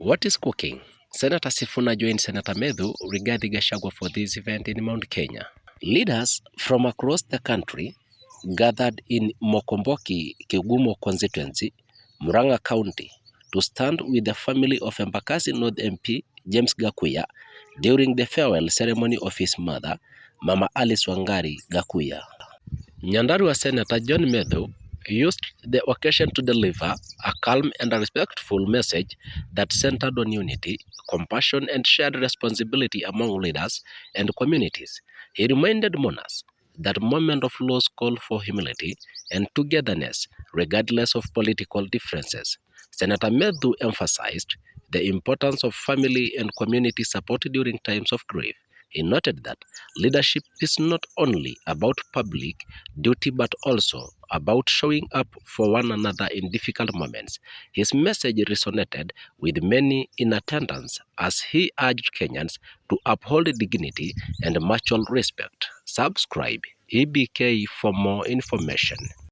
What is cooking? Senator Sifuna joined Senator Medhu Rigathi Gachagua for this event in Mount Kenya. Leaders from across the country gathered in Mokomboki, Kigumo constituency, Murang'a County, to stand with the family of Embakasi North MP James Gakuya during the farewell ceremony of his mother, Mama Alice Wangari Gakuya. Nyandarua Senator John Medhu used the occasion to deliver a calm and a respectful message that centered on unity, compassion, and shared responsibility among leaders and communities. He reminded mourners that moment of loss call for humility and togetherness, regardless of political differences. Senator Medhu emphasized the importance of family and community support during times of grief. He noted that leadership is not only about public duty but also about showing up for one another in difficult moments. His message resonated with many in attendance as he urged Kenyans to uphold dignity and mutual respect. Subscribe EBK for more information.